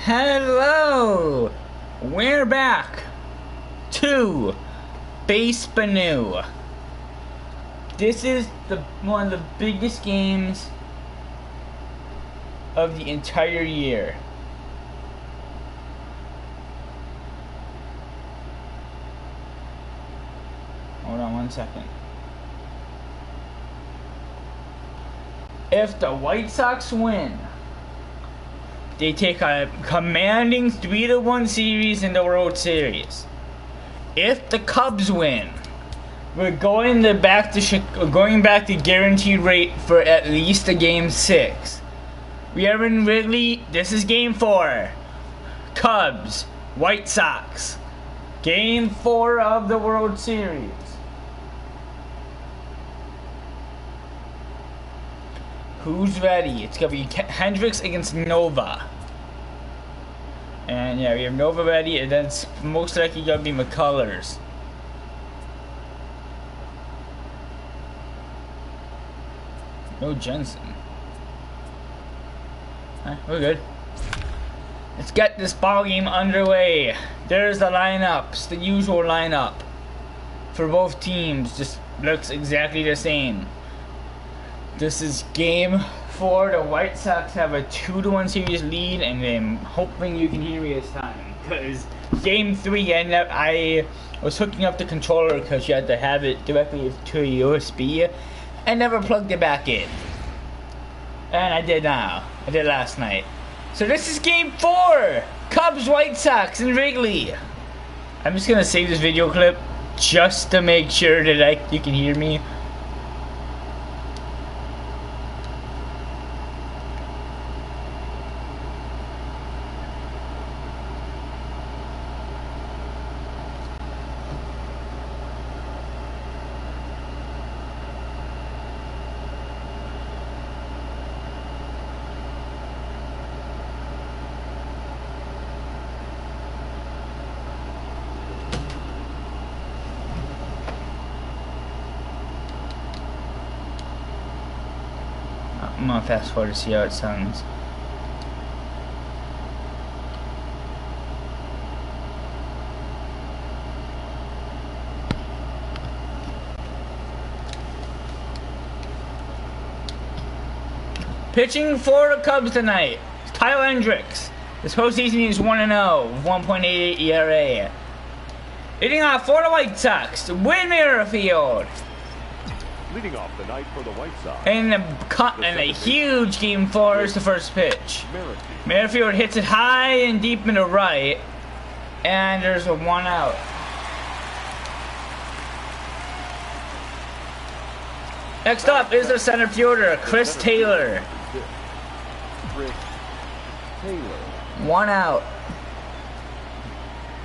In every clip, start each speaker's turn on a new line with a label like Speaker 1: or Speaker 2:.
Speaker 1: Hello! We're back to Basebnnou. This is one of the biggest games of the entire year. Hold on one second. If the White Sox win, they take a commanding 3-1 series in the World Series. If the Cubs win, we're going back to guaranteed rate for at least a game 6. We are in Wrigley. This is game 4. Cubs, White Sox. Game 4 of the World Series. Who's ready? It's going to be Hendricks against Nova. And yeah, we have Nova ready, and then it's most likely going to be McCullers. No Jensen. We're good. Let's get this ball game underway. There's the lineups, the usual lineup for both teams. Just looks exactly the same. This is game 4. The White Sox have a 2-1 series lead, and I'm hoping you can hear me this time. Because game 3, I was hooking up the controller because you had to have it directly to a USB. I never plugged it back in. And I did now. I did last night. So this is game 4. Cubs, White Sox in Wrigley. I'm just going to save this video clip just to make sure that you can hear me. I'm gonna fast forward to see how it sounds. Pitching for the Cubs tonight, Tyler Hendricks. This postseason is 1-0, 1.88 ERA. Hitting off for the White Sox, Whit Merrifield.
Speaker 2: Leading off the night for the White Sox.
Speaker 1: And a huge game 4 is the first pitch. Merrifield hits it high and deep into right. And there's a 1 out. Next up is the center fielder, Chris Taylor. 1 out.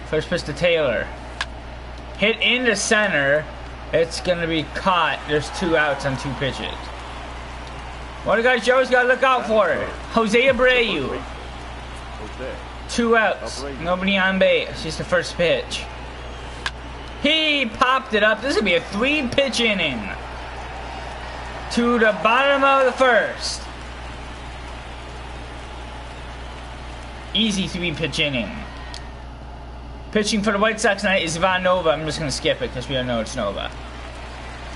Speaker 1: First pitch to Taylor. Hit into center. It's going to be caught. There's 2 outs on 2 pitches. What do guys Joe's got to look out for? Jose Abreu. 2 outs. Nobody on base. Just the first pitch. He popped it up. This is going to be a 3-pitch inning. To the bottom of the first. Easy 3-pitch inning. Pitching for the White Sox tonight is Nova. I'm just going to skip it because we don't know it's Nova.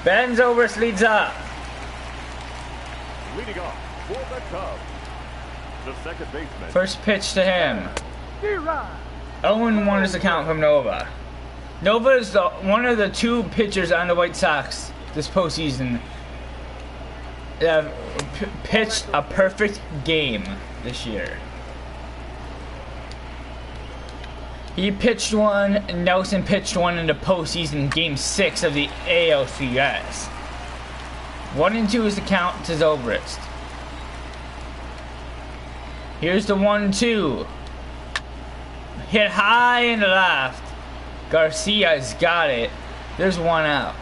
Speaker 1: Ben Zobrist leads up.
Speaker 2: Leading off for the Cubs, the second baseman.
Speaker 1: First pitch to him. 0-1 is the count from Nova. Nova is one of the 2 pitchers on the White Sox this postseason that have pitched a perfect game this year. He pitched 1, and Nelson pitched 1 in the postseason game 6 of the ALCS. 1-2 is the count to Zobrist. Here's the 1-2. Hit high in the left. Garcia's got it. There's 1 out.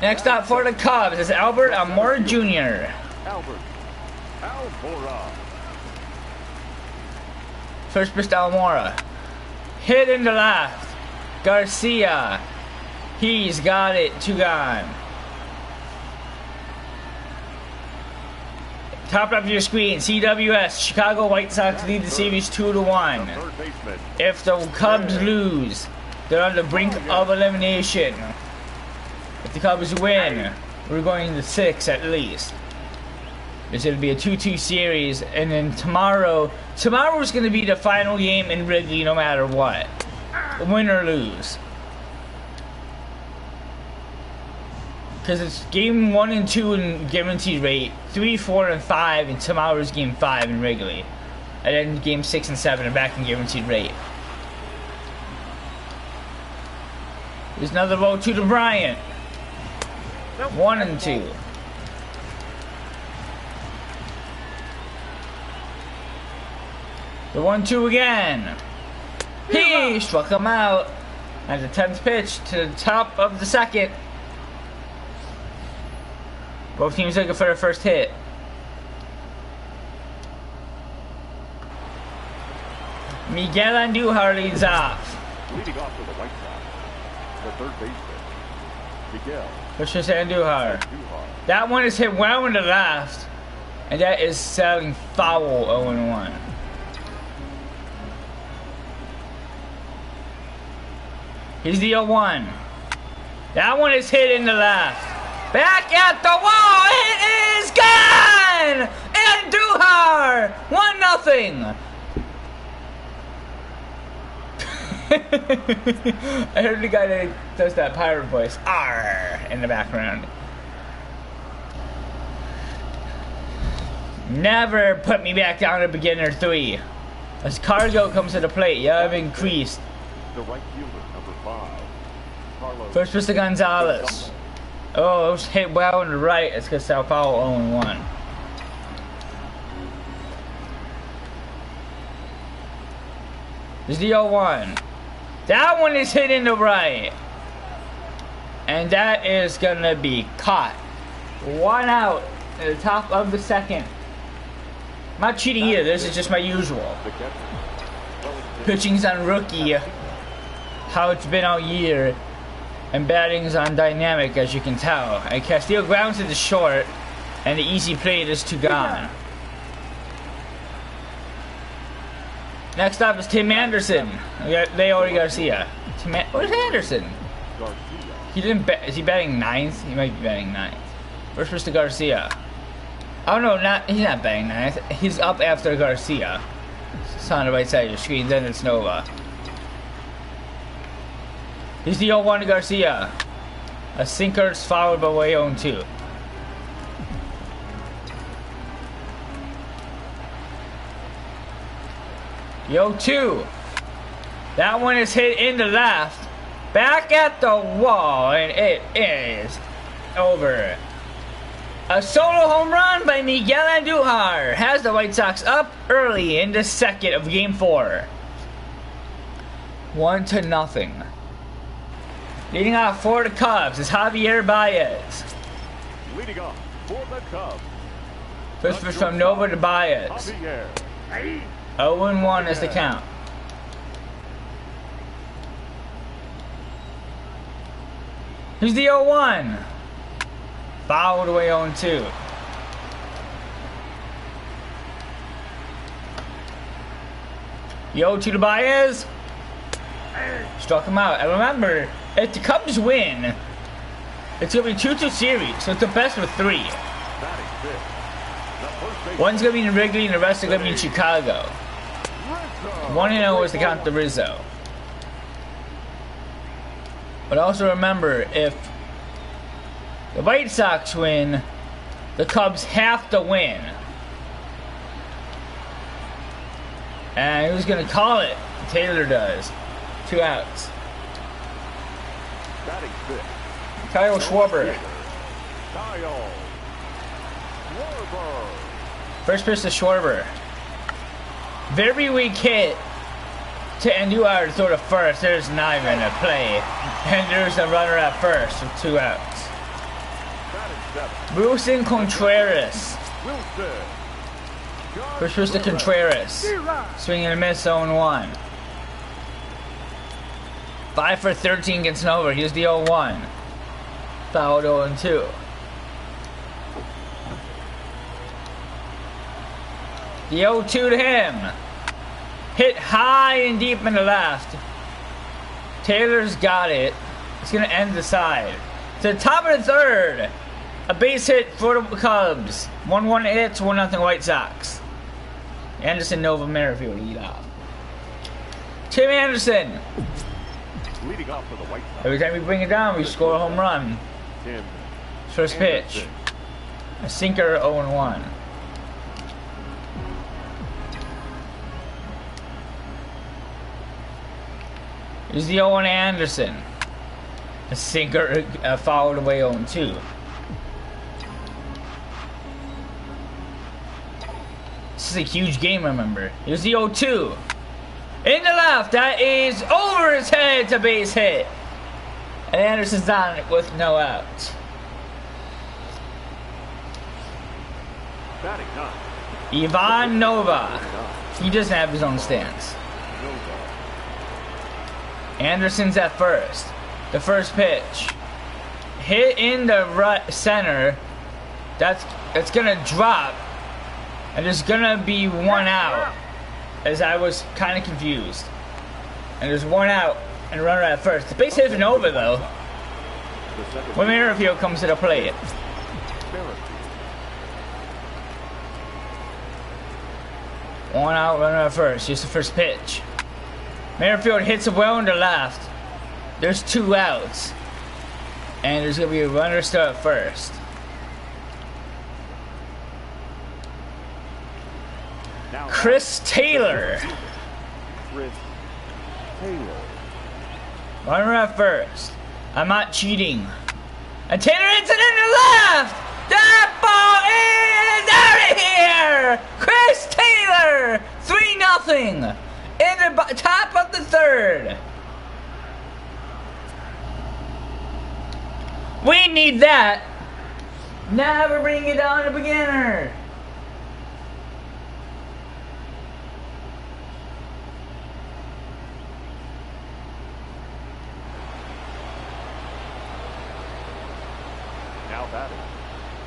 Speaker 1: Next up for the Cubs is Albert Almora Jr.
Speaker 2: Albert Almora.
Speaker 1: First pitch to Almora. Hit in the left. Garcia. He's got it. 2 gone. Top of your screen, CWS, Chicago White Sox lead the series 2-1.
Speaker 2: Third baseman.
Speaker 1: If the Cubs lose, they're on the brink of elimination. If the Cubs win, we're going to 6 at least. It's going to be a 2-2 series, and then tomorrow's going to be the final game in Wrigley no matter what. Win or lose. Because it's game 1 and 2 in guaranteed rate, 3, 4, and 5, and tomorrow's game 5 in Wrigley. And then game 6 and 7 are back in guaranteed rate. There's another 0-2 to Bryant. 1 and 2. The 1-2 again. He struck him out. And the 10th pitch to the top of the second. Both teams looking for their first hit. Miguel Andujar leads off.
Speaker 2: Leading off for the White Sox, the third baseman, Miguel
Speaker 1: Pushes Andujar.
Speaker 2: Andujar.
Speaker 1: That one is hit well in the left. And that is selling foul 0-1. Here's the 0-1. That one is hit in the left. Back at the wall. It is gone! Andujar! 1-0. I heard the guy that does that pirate voice, "Arr," in the background. Never put me back down to beginner 3. As Cargo comes to the plate, you have increased.
Speaker 2: The right fielder, number 5, Carlos.
Speaker 1: First pitch to Gonzalez. Oh, it was hit well on the right. It's because Sao Paulo 0-1. There's the 0-1. That one is hit in the right. And that is going to be caught. 1 out at the top of the second. I'm not cheating either. This is just my usual.
Speaker 2: The catcher.
Speaker 1: Pitching's on rookie. How it's been all year. And batting's on dynamic, as you can tell. And Castillo grounds to the short. And the easy plate is to gone. Next up is Tim Anderson. We got Leo Garcia. Where's Anderson?
Speaker 2: Garcia.
Speaker 1: He didn't bet. Is he batting 9th? He might be batting 9th. Where's Mr. Garcia? Oh no, he's not batting 9th. He's up after Garcia. It's on the right side of your screen. Then it's Nova. He's the 0-1 to Garcia. A sinker's followed by way 0-2. Yo, 2. That one is hit in the left. Back at the wall. And it is over. A solo home run by Miguel Andujar has the White Sox up early in the second of Game 4. 1-0. Leading off for the Cubs is Javier Baez.
Speaker 2: Leading off for the Cubs.
Speaker 1: First pitch from Nova to Baez.
Speaker 2: Javier.
Speaker 1: 0-1 is the count. Here's the 0-1. Fouled away 0-2. The 0-2 to Baez. Struck him out. And remember, if the Cubs win, it's going to be 2-2 series. So it's the best of 3. One's going to be in Wrigley and the rest are going to be in Chicago. 1-0 is the count to Rizzo. But also remember, if the White Sox win, the Cubs have to win. And who's going to call it? Taylor does. 2 outs. Kyle Schwarber. First pitch to Schwarber. Very weak hit to Andujar to throw to first. There's not even a play. And there's a runner at first with 2 outs. Wilson Contreras. First pitch to Contreras. Swing and a miss, 0-1. 5 for 13 against Nova. Here's the 0-1. Fouled 0-2. The 0-2 to him. Hit high and deep in the left. Taylor's got it. It's going to end the side. To the top of the third. A base hit for the Cubs. 1-1 hits, 1-0 White Sox. Anderson, Nova, Merrifield lead off. Tim Anderson.
Speaker 2: Leading off for the White Sox.
Speaker 1: Every time we bring it down, we score a home run.
Speaker 2: Tim
Speaker 1: First pitch.
Speaker 2: Anderson.
Speaker 1: A sinker, 0-1. Here's the 0-1 Anderson. A sinker fouled away 0-2. This is a huge game, remember. Here's the 0-2. In the left, that is over his head. It's a base hit. And Anderson's on it with no outs.
Speaker 2: Batting ninth.
Speaker 1: Ivan Nova. He doesn't have his own stance. Anderson's at first. The first pitch. Hit in the right center. That's gonna drop. And there's gonna be one out. As I was kind of confused. And there's one out and a runner at first. The base hit for Nova though. When Merrifield comes to the plate. One out, runner at first. Here's the first pitch. Merrifield hits it well in the left. There's 2 outs. And there's going to be a runner still at first. Chris Taylor.
Speaker 2: Chris Taylor.
Speaker 1: Runner at first. I'm not cheating. And Taylor hits it in the left! That ball is out of here! Chris Taylor! 3-0 in the top of the third. We need that. Never bring it down to beginner.
Speaker 2: Now batting.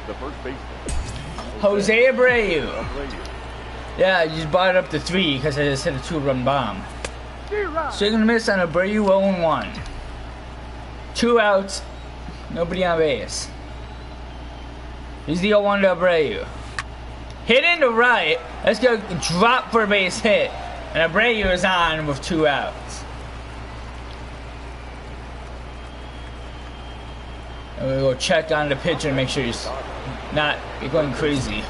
Speaker 2: The first baseman.
Speaker 1: Jose Abreu. Yeah, I just brought it up to 3 because I just hit a 2-run bomb. Swing and miss on Abreu, 0-1. 2 outs, nobody on base. Here's the 0-1 to Abreu. Hit in the right. Let's go drop for a base hit. And Abreu is on with 2 outs. And we'll go check on the pitcher and make sure he's not going crazy.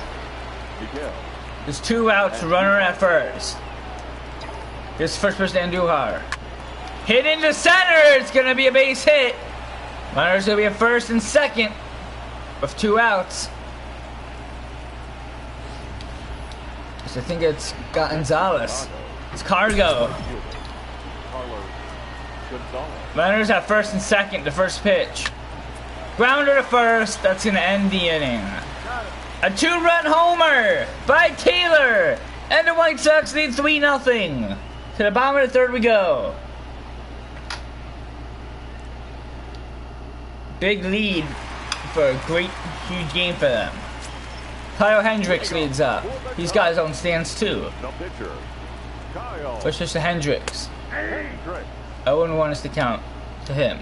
Speaker 1: There's 2 outs, runner at first. This first person Andujar. Hit into center, it's gonna be a base hit. Runner's gonna be at first and second with 2 outs. So I think it's Gonzalez. It's Cargo. Runner's at first and second, the first pitch. Grounder to first, that's gonna end the inning. A 2-run homer by Taylor, and the White Sox lead 3-0. To the bottom of the third we go. Big lead for a great, huge game for them. Kyle Hendricks leads up. He's got his own stance too. Push this to Hendricks. 0-1 is the count to him.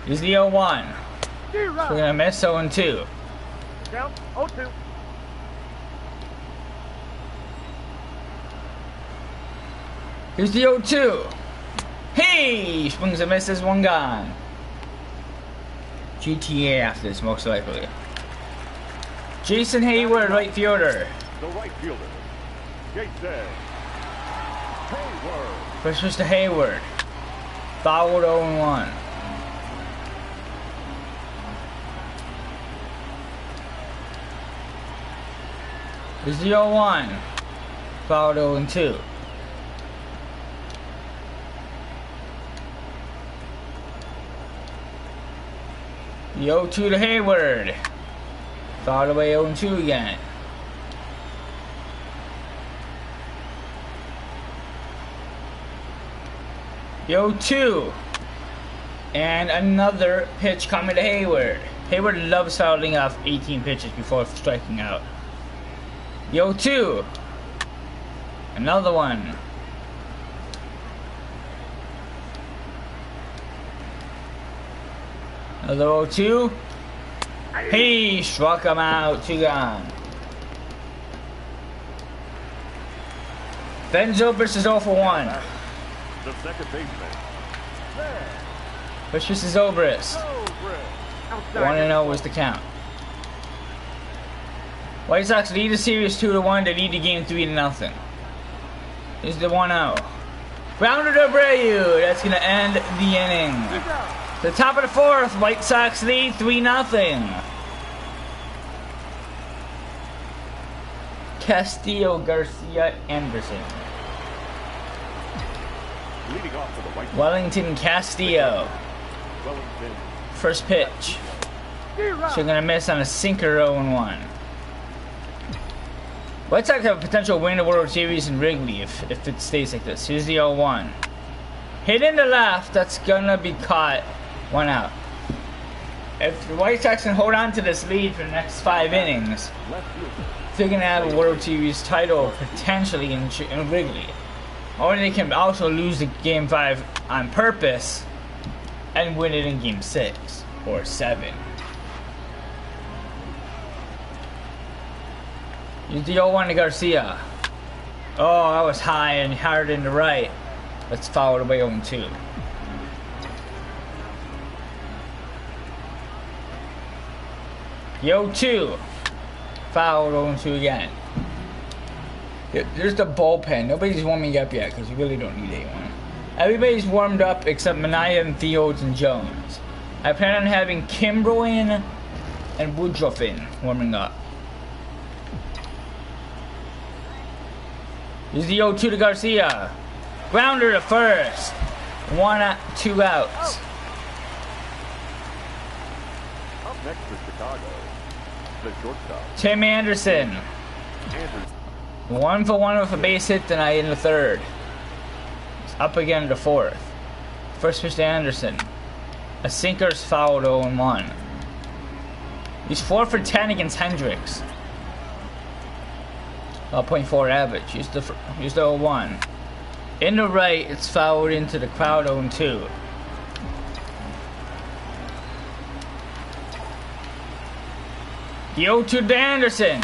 Speaker 1: Here's the 0-1. So we're gonna miss 0-2.
Speaker 3: Down 0-2.
Speaker 1: Here's the 0-2. Hey! Swings and misses, 1 gone. GTA after this, most likely. Jason Hayward, right fielder.
Speaker 2: The right fielder. Jason Hayward.
Speaker 1: First to Hayward. Fouled 0-1. Here's the 0-1. Fouled 0-2. The 0-2 to Hayward. Fouled away 0-2 again. The 0-2. And another pitch coming to Hayward. Hayward loves fouling off 18 pitches before striking out. The 0-2. Another one. Another 0-2. He struck him out. 2 gone. Ben Zobrist is 0 for 1.
Speaker 2: The second baseman.
Speaker 1: Which is Zobrist. 1-0 was the count. White Sox lead the series 2-1. They lead the game 3-0. Here's the 1-0. Grounder to Abreu. That's going to end the inning. The top of the 4th. White Sox lead 3-0. Castillo, Garcia, Anderson.
Speaker 2: Leading off for the White Sox.
Speaker 1: Wellington, Castillo.
Speaker 2: Wellington.
Speaker 1: First pitch. So you're gonna miss on a sinker 0-1. White Sox have a potential win the World Series in Wrigley if it stays like this. Here's the 0-1. Hit in the left. That's gonna be caught. 1 out. If the White Sox can hold on to this lead for the next 5 innings, they're gonna have a World Series title potentially in Wrigley. Or they can also lose the Game 5 on purpose and win it in Game 6 or 7. Use the 0-1 to Garcia. Oh, that was high and hard in the right. Let's foul it away 0-2. The 0-2. Fouled 0-2 again. There's the bullpen. Nobody's warming up yet because we really don't need anyone. Everybody's warmed up except Minaya and Fields and Jones. I plan on having Kimbrel in and Woodruff in warming up. Here's the 0-2 to Garcia. Grounder to first. 2 outs.
Speaker 2: Up next for Chicago. The shortstop.
Speaker 1: Tim Anderson. 1 for 1 with a base hit tonight in the 3rd. He's up again in the 4th. First pitch to Anderson. A sinker's fouled 0-1. He's 4 for 10 against Hendricks. 0.4 average. Here's the 0-1. In the right, it's fouled into the crowd 0-2. The 0-2 to Anderson.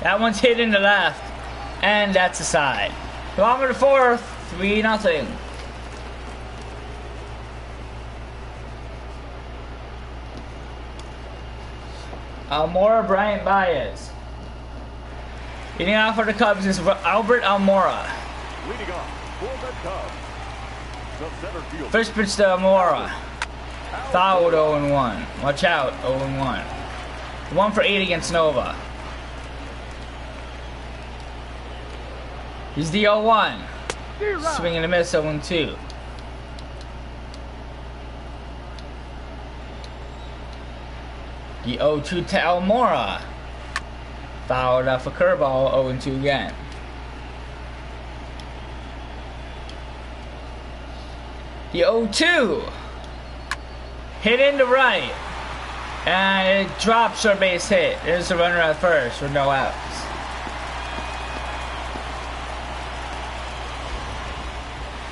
Speaker 1: That one's hit in the left. And that's a side. Bottom of the 4th, 3-0. Almora Bryant Baez. Hitting off for the Cubs is Albert Almora.
Speaker 2: Leading off for the Cubs. The center field.
Speaker 1: First pitch to Almora. Fouled 0-1. Watch out, 0-1. 1 for 8 against Nova. He's the 0-1. Swing and a miss 0-2. The 0-2 to Almora. Fouled off a curveball 0-2 again. The 0-2. Hit into right. And it drops our base hit. There's the runner at first with no outs.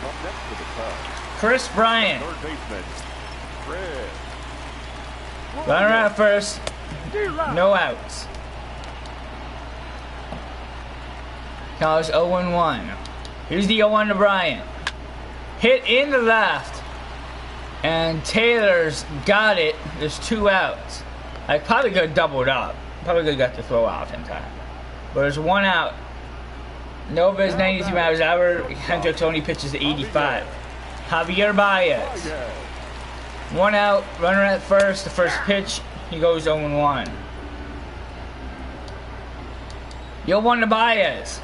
Speaker 2: Up next for the Cubs.
Speaker 1: Chris Bryant.
Speaker 2: Third baseman. Chris.
Speaker 1: Runner at first. No outs. Now it's 0-1. Here's the 0-1 to Bryant. Hit in the left. And Taylor's got it. There's 2 outs. I probably could have doubled up. Probably could have got the throw out in time. But there's 1 out. Nova's 93 miles an hour. Hendricks only pitches 85. Javier Baez. 1 out. Runner at first. The first pitch. He goes 0-1. 0-1 to Baez.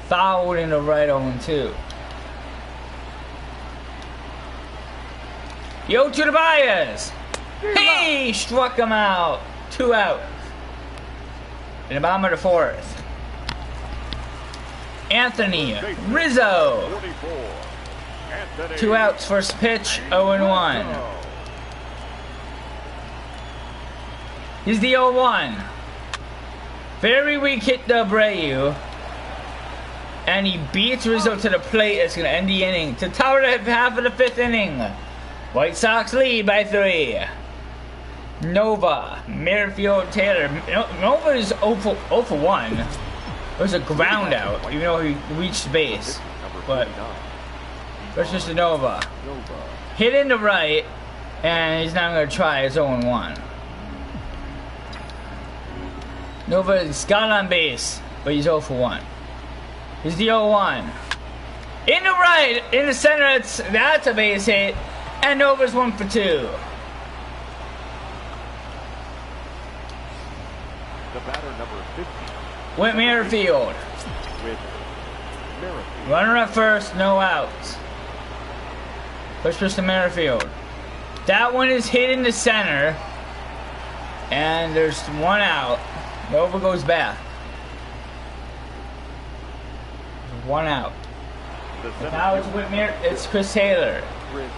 Speaker 1: Fouled in the right 0-2. 0-2 to Baez. He struck him out. 2 outs. In the bottom of the 4th. Anthony Rizzo. 2 outs. First pitch. 0-1. He's the 0-1. Very weak hit to Abreu. And he beats Rizzo to the plate. It's going to end the inning. To tower the half of the 5th inning. White Sox lead by 3. Nova, Merrifield, Taylor. Nova is 0 for 1. It was a ground out, even though he reached base. But first pitch to Nova. Hit in the right, and he's not going to try. It's 0-1. Nova's got on base, but he's 0 for 1. He's the 0-1. In the right, in the center, that's a base hit. And Nova's 1 for 2.
Speaker 2: The batter number 50.
Speaker 1: With Merrifield. Runner at first, no outs. First pitch to Merrifield. That one is hit in the center. And there's 1 out. Nova goes back. 1 out. Now it's Chris Taylor.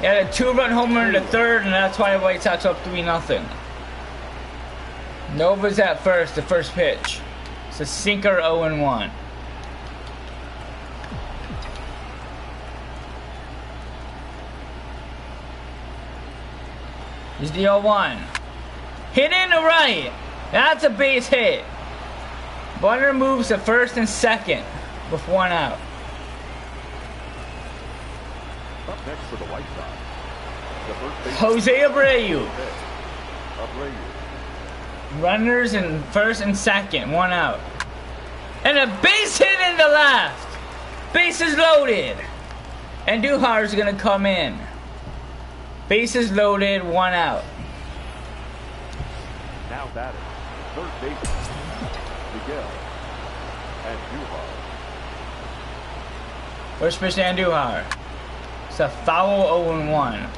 Speaker 1: He had a 2-run homer in the 3rd, and that's why the White Sox up 3-0. Nova's at first, the first pitch. It's a sinker, 0-1. Here's the 0-1. Hit in the right. That's a base hit. Bunner moves to first and second with 1 out.
Speaker 2: Up next for the White Sox, the first base
Speaker 1: Jose Abreu.
Speaker 2: Abreu.
Speaker 1: Runners in first and second, 1 out. And a base hit in the left. Bases loaded. And Duhar's gonna come in. Bases loaded, 1 out.
Speaker 2: Now batting, third base, Miguel and Duhar.
Speaker 1: First pitch to Andujar. It's a foul, 0-1.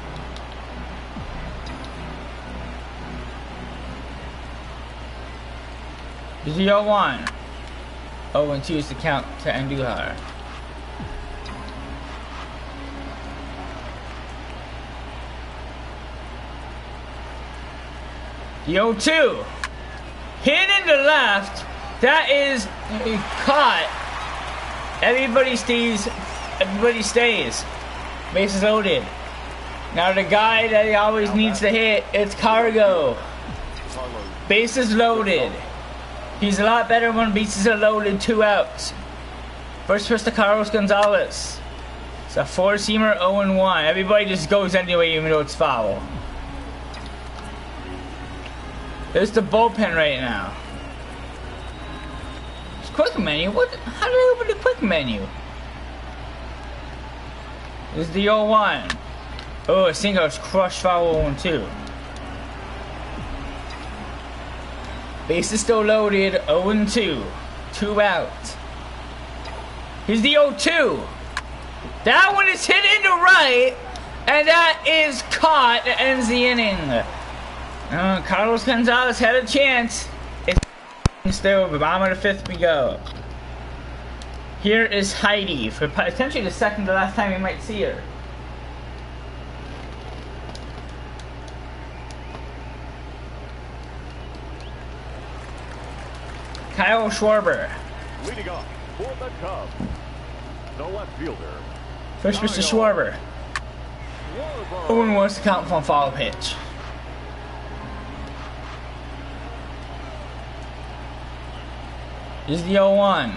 Speaker 1: Here's the 0-1. 0-2 is the count to Andujar. The 0-2. Hit in the left. That is caught. Everybody stays. Everybody stays. Bases loaded. Now the guy that he always needs to hit, it's Cargo. Bases loaded. He's a lot better when bases are loaded, 2 outs. First pitch to Carlos Gonzalez. It's a 4-seamer, 0-1. Everybody just goes anyway, even though it's foul. There's the bullpen right now. It's quick menu. What? How did I open the quick menu? This is the 0-1. Oh, I think I was crushed foul 0-2. Base is still loaded, 0-2. 2 out. Here's the 0-2. That one is hit into right, and that is caught. That ends the inning. Carlos Gonzalez had a chance. It's still the bottom of the 5th we go. Here is Heidi for potentially the second to last time you might see her. Kyle Schwarber.
Speaker 2: Leading off for the Cubs, the left fielder.
Speaker 1: First pitch to Schwarber. Owen wants to count from foul pitch. Here's the 0-1.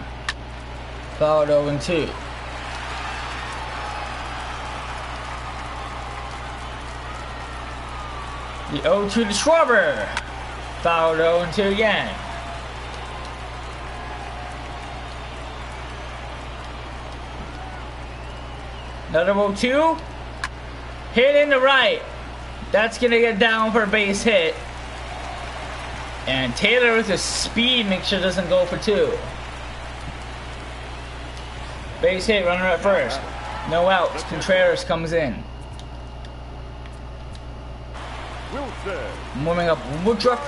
Speaker 1: Fouled 0-2. The 0-2 to Schwarber. Fouled 0-2 again. Another 0-2. Hit in the right. That's going to get down for a base hit. And Taylor with his speed makes sure it doesn't go for 2. Base hit, runner at first. No outs. Contreras comes in. Warming up Woodruff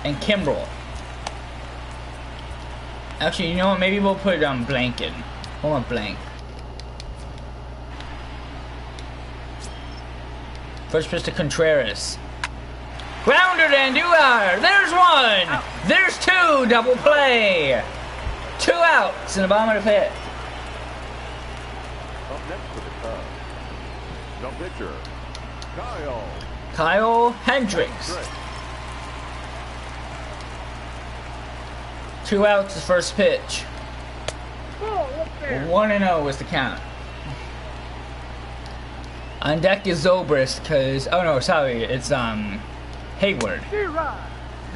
Speaker 1: and Kimbrel. Actually, you know what? Maybe we'll put it on blanket. Hold on, blank. First pitch to Contreras. Grounder and Duar. There's one.
Speaker 3: Out.
Speaker 1: There's two. Double play. 2 outs in the bottom of the fifth.
Speaker 2: Up next for the Cubs, the pitcher,
Speaker 1: Kyle Hendricks. 2 outs the first pitch.
Speaker 3: Ball up there.
Speaker 1: 1-0 was the count. On deck is Zobrist because, oh no, sorry, it's Hayward.
Speaker 3: D-Rod.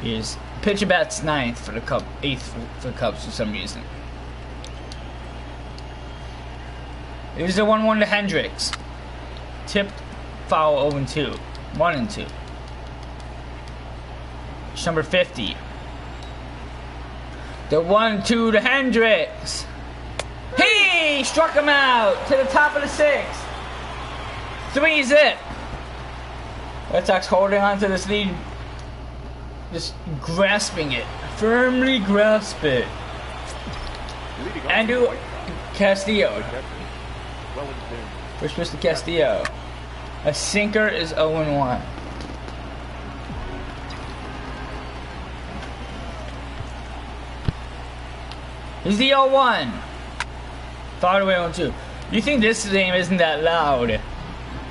Speaker 1: He's pitcher bats 9th for the Cubs, 8th for the Cubs for some reason. Here's the 1-1 to Hendricks. Tipped foul 0-2. 1-2. Number 50. The 1-2 to Hendricks. He struck him out to the top of the 6th. 3-zip. Red Sox holding on to this lead. Just grasping it. Firmly grasp it. Andrew Castillo. First pitch to Castillo. A sinker is 0-1. Here's the 0-1. Far away 0-2. You think this game isn't that loud?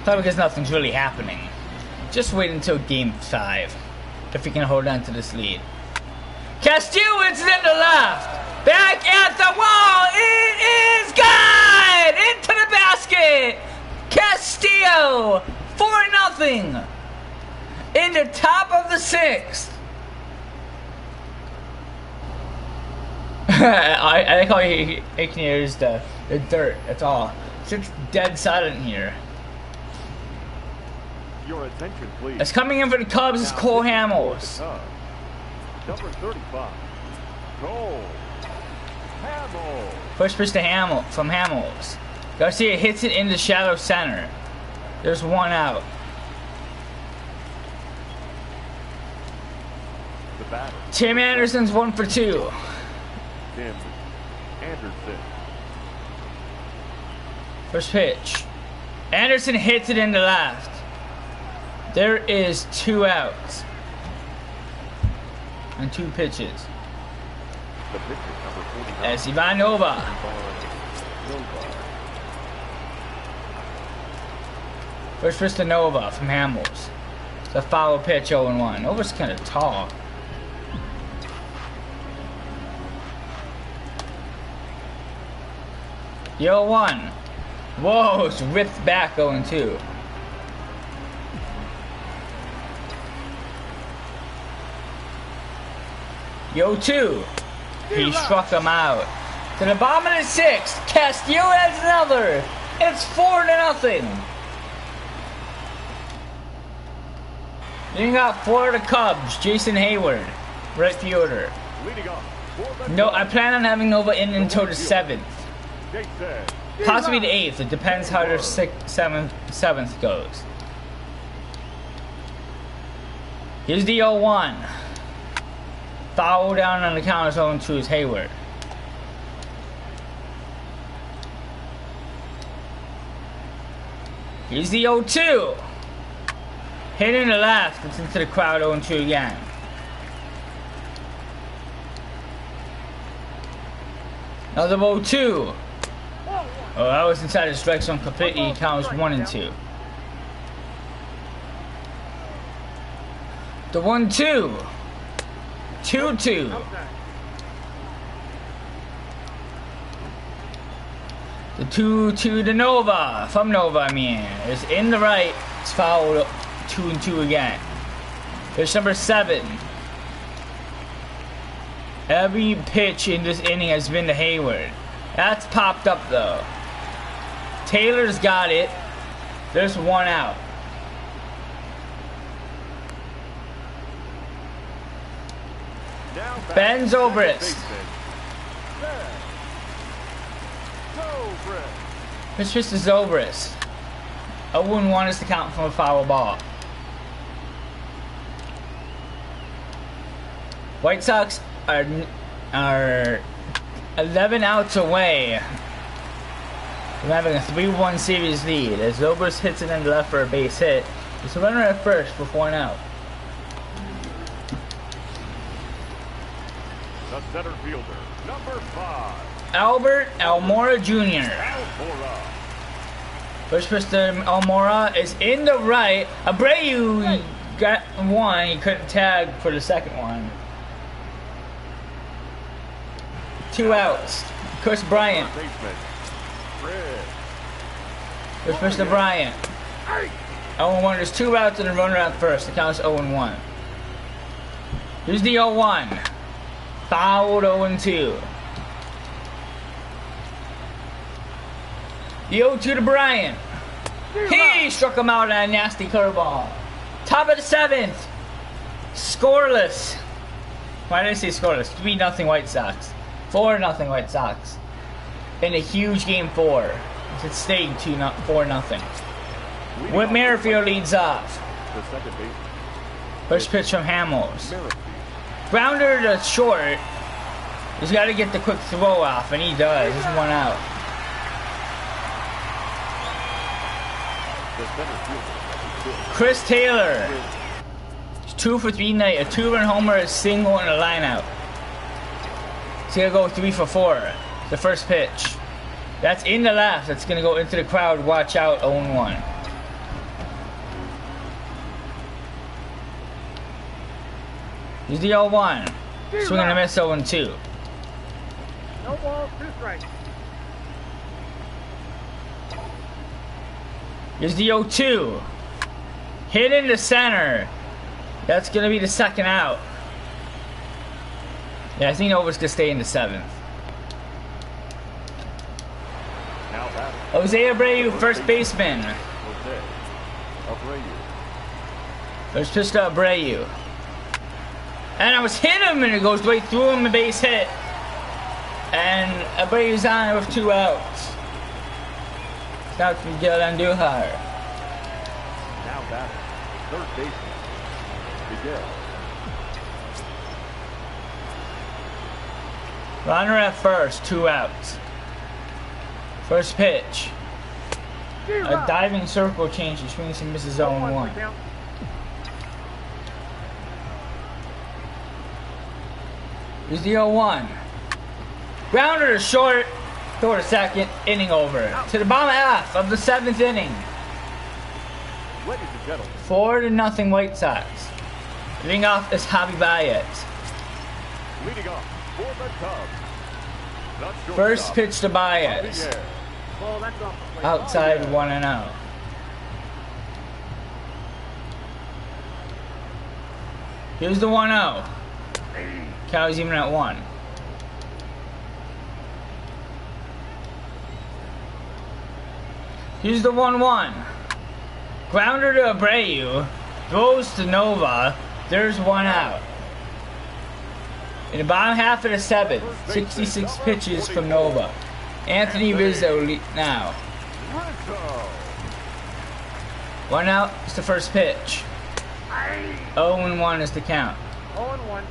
Speaker 1: Probably because nothing's really happening. Just wait until game 5. If we can hold on to this lead. Castillo is in the left. Back at the wall. It is gone! Into the basket. Castillo. 4-0. In the top of the 6th. I like how he can hear the dirt. That's all. It's dead silent here.
Speaker 2: Your attention, please.
Speaker 1: It's coming in for the Cubs is Cole Hamels.
Speaker 2: Number 35. Cole Hamels.
Speaker 1: First pitch to Hamels. Garcia hits it into shallow center. There's 1 out.
Speaker 2: The batter.
Speaker 1: Tim Anderson's 1 for 2.
Speaker 2: Tim Anderson.
Speaker 1: First pitch. Anderson hits it into left. There is 2 outs. And 2 pitches.
Speaker 2: The pitcher, number 49.
Speaker 1: As Ivanova. First pitch to Nova from Hamels. It's a foul pitch 0-1. Nova's kind of tall. The 0-1. Whoa, it's ripped back 0-2. Yo 2. He struck him out. To the bottom of the 6th. Castillo has another. It's 4-0. Then you got Florida Cubs. Jason Hayward, right fielder.
Speaker 2: Leading off for the
Speaker 1: No, I plan on having Nova in until the 7th.
Speaker 2: Jason.
Speaker 1: Possibly the 8th. It depends how their 7th goes. Here's the 0-1. Foul down on the count is 0-2 is Hayward. Here's the 0-2. Hit in the left. It's into the crowd 0-2 again. Another 0-2. Oh, that was inside the strike zone completely. He counts 1-2. The 1-2. 2-2. The 2-2 to Nova. From Nova, I mean. It's in the right. It's fouled 2-2 again. There's number 7. Every pitch in this inning has been to Hayward. That's popped up though. Taylor's got it. There's 1 out. Ben Zobrist. Pitch to Zobrist. 0-1 is the count from a foul ball. White Sox are 11 outs away from having a 3-1 series lead. As Zobrist hits it in the left for a base hit, there's a runner at first for 1 out.
Speaker 2: The center fielder, number 5.
Speaker 1: Albert Almora Jr.
Speaker 2: Almora.
Speaker 1: First pitch to Almora is in the right. Abreu got one. He couldn't tag for the second one. 2 outs. Chris Bryant.
Speaker 2: Baseman, Fred.
Speaker 1: First pitch to Bryant. 0-1. There's 2 outs and a runner at first. The count's 0-1. Here's the 0-1. Fouled 0-2. The 0-2 to Bryant. He struck him out on a nasty curveball. Top of the 7th. Scoreless. Why did I say scoreless? 3-0 White Sox. 4-0 White Sox. In a huge game 4. It stayed 4-0. Whit Merrifield leads off.
Speaker 2: The second baseman.
Speaker 1: First pitch from Hamels.
Speaker 2: Merrifield.
Speaker 1: Grounder to short. He's got to get the quick throw off, and he does. There's 1 out.
Speaker 2: The center fielder.
Speaker 1: Chris Taylor. He's 2 for 3 tonight. A 2-run homer, a single, and a line out. He's going to go 3 for 4. The first pitch. That's in the left. That's going to go into the crowd. Watch out, 0-1. Here's the 0-1. Swing and a miss, 0-2.
Speaker 3: No balls, 2 strikes.
Speaker 1: Here's the 0-2. Hit into center. That's going to be the second out. Yeah, I think Nova's going to stay in the 7th.
Speaker 2: Now batting.
Speaker 1: Jose Abreu, first baseman.
Speaker 2: Jose Abreu.
Speaker 1: First pitch to Abreu. And I was hitting him and it goes right through him, a base hit. And Abreu's on with 2 outs. It's out to Miguel Andujar.
Speaker 2: Now batting. Third baseman. Miguel.
Speaker 1: Runner at first, 2 outs. First pitch. A diving circle change. He swings and misses 0-1. Here's the 0-1. Grounder to short. Throw to second. Inning over. To the bottom half of the 7th inning.
Speaker 2: Ladies and gentlemen.
Speaker 1: 4-0 White Sox. Leading off is Javi Baez.
Speaker 2: Leading off for the Cubs. The
Speaker 1: First
Speaker 2: shortstop,
Speaker 1: pitch to Baez.
Speaker 2: Javier.
Speaker 3: Ball, that's off the plate.
Speaker 1: Outside 1-0. Here's the 1-0. Count's even at 1. Here's the 1-1. Grounder to Abreu. Throws to Nova. There's 1 out. In the bottom half of the 7th, 66 pitches from Nova. Anthony Rizzo now. 1 out is the first pitch. 0-1 is the count.
Speaker 3: 0-1.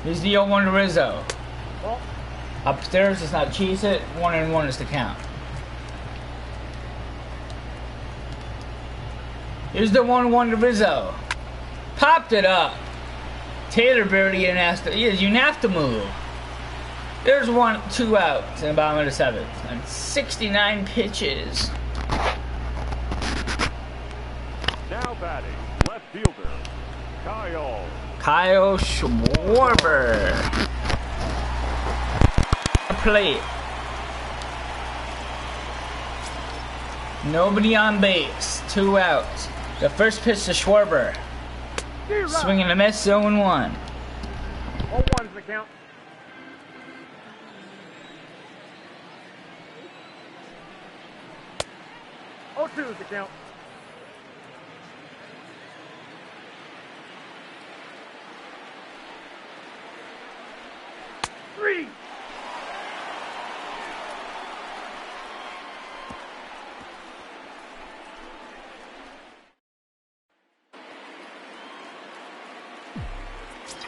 Speaker 1: Here's the 0-1 to Rizzo.
Speaker 3: Ball.
Speaker 1: Upstairs does not chase it. 1-1 is the count. Here's the 1-1 to Rizzo. Popped it up. Taylor barely even has to. You didn't have to move. There's 2 outs in the bottom of the 7th. And 69 pitches.
Speaker 2: Now batting. Left fielder.
Speaker 1: Kyle Schwarber. Plate. Nobody on base. 2 outs. The first pitch to Schwarber. Swing and a miss, 0-1.
Speaker 3: 0-1 is the count. Oh, 2 is the count. Three.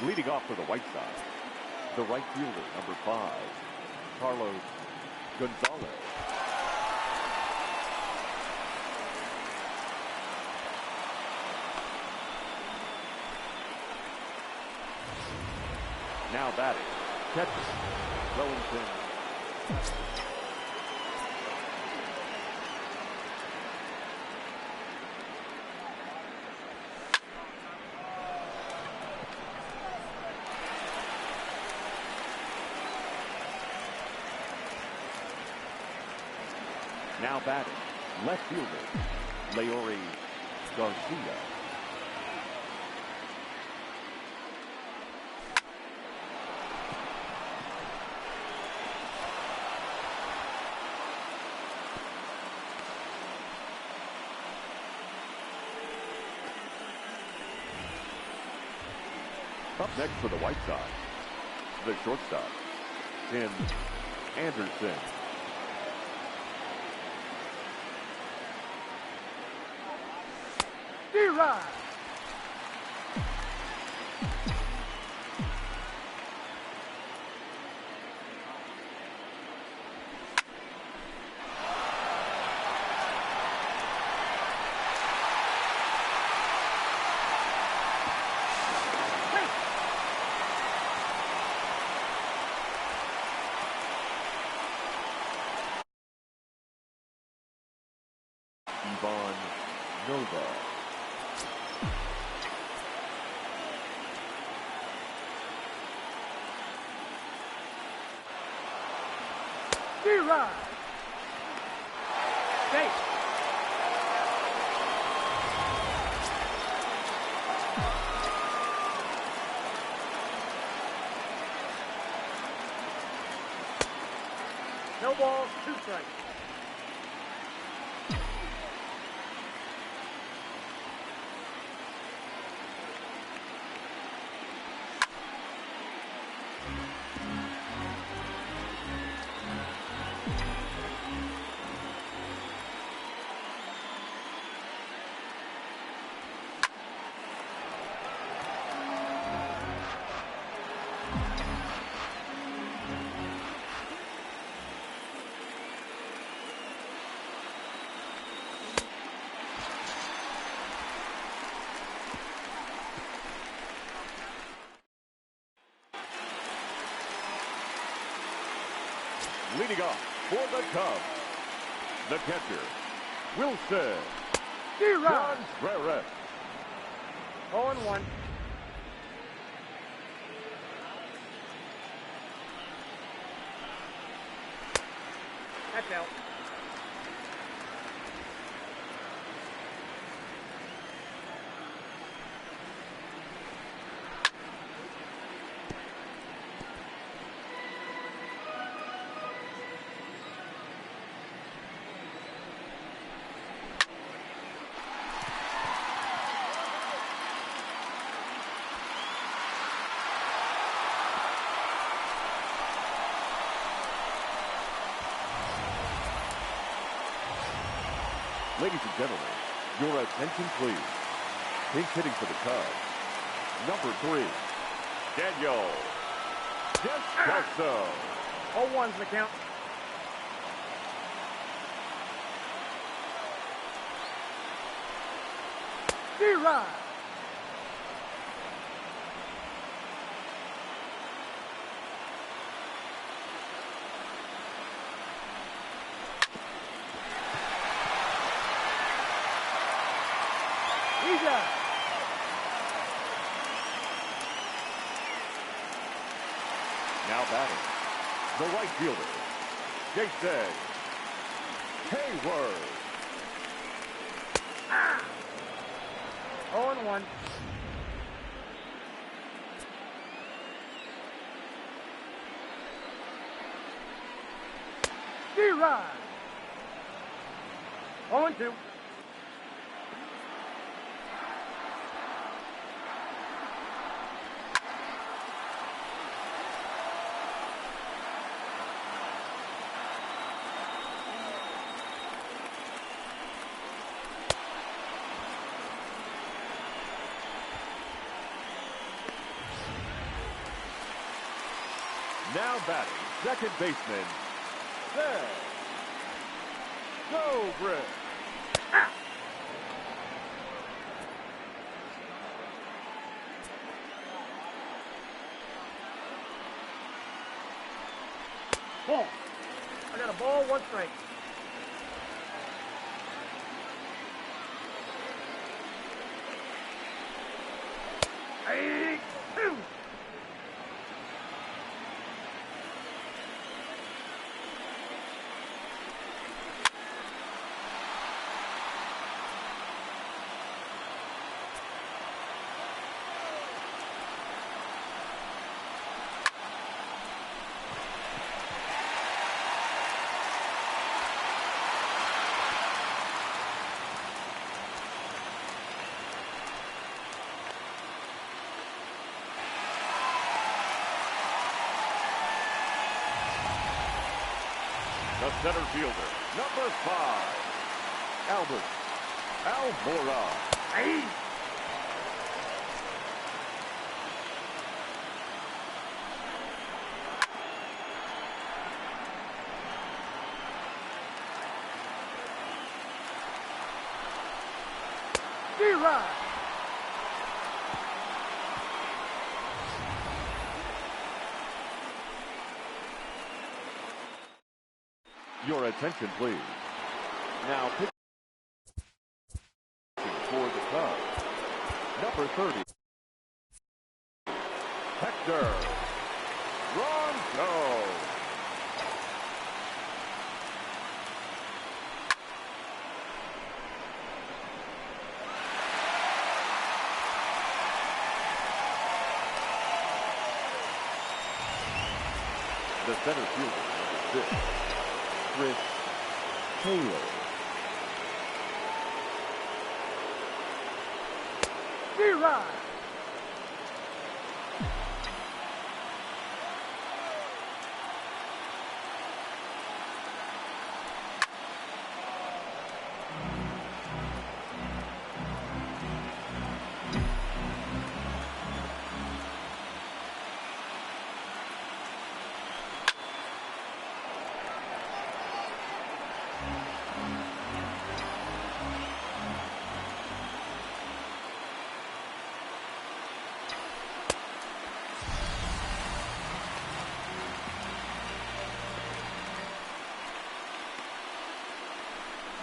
Speaker 2: Leading off for the White Sox, the right fielder, number 5, Carlos Gonzalez. Now batting, catcher, Wellington. Now batting, left fielder, Leori Garcia. Up next for the White Sox, the shortstop, Tim Anderson.
Speaker 3: D-Rod.
Speaker 2: Ivan Nova.
Speaker 3: D-Rod. Safe. No balls, 2 strikes.
Speaker 2: Leading off for the Cubs, the catcher, Wilson
Speaker 3: D-Rod.
Speaker 2: Contreras.
Speaker 3: 0-1. That's out.
Speaker 2: Ladies and gentlemen, your attention please. Pinch hitting for the Cubs, number 3, Daniel Descalso.
Speaker 3: 0-1's the count. D-Rod. He's out.
Speaker 2: Now batting, the right fielder, Jason Hayward.
Speaker 3: 0-1. D-Rod. 0-2.
Speaker 2: Now batting, second baseman, Zed Dobrik.
Speaker 3: Ball, one strike. Hey, two.
Speaker 2: The center fielder, number 5, Albert Almora.
Speaker 3: Hey. D-Rod.
Speaker 2: Your attention, please. Now pitching for the Cubs, number 30, Hector Ronco. The center fielder, number 6, Chris Taylor.
Speaker 3: D-Rod.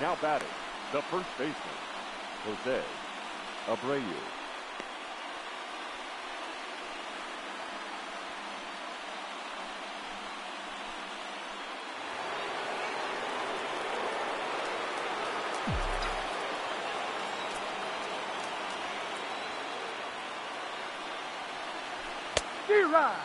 Speaker 2: Now batting, the first baseman, Jose Abreu.
Speaker 3: D-Rod.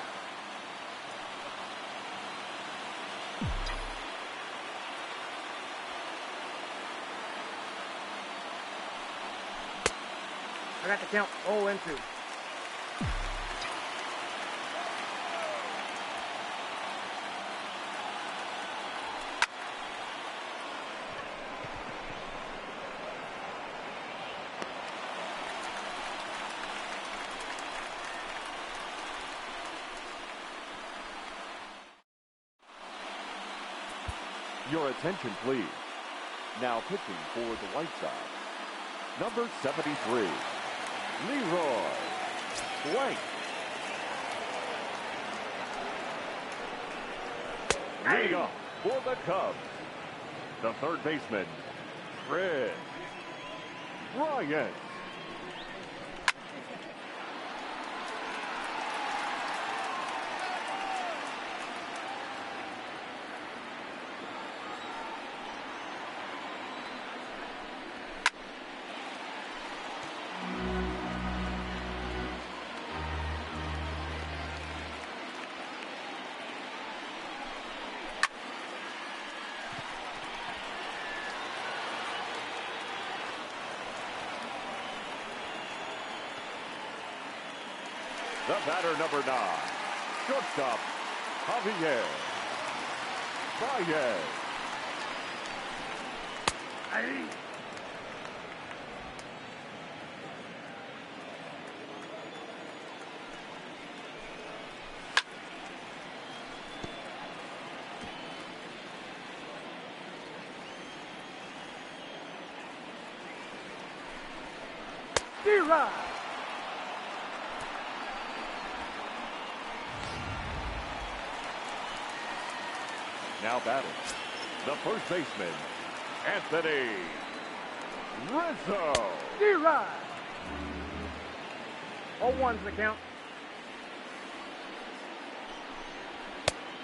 Speaker 3: I got the count 0-2.
Speaker 2: Your attention, please. Now pitching for the White Sox, number 73, Leroy Blank. Leading off for the Cubs, the third baseman, Chris Bryant. The batter, number 9, shortstop, Javier Baez.
Speaker 3: Hey. D-Rod.
Speaker 2: Now batting, The first baseman, Anthony Rizzo.
Speaker 3: D-Rod. 0-1's the count.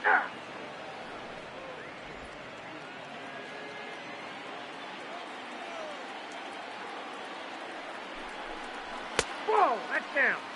Speaker 3: Ah. Whoa, that's down.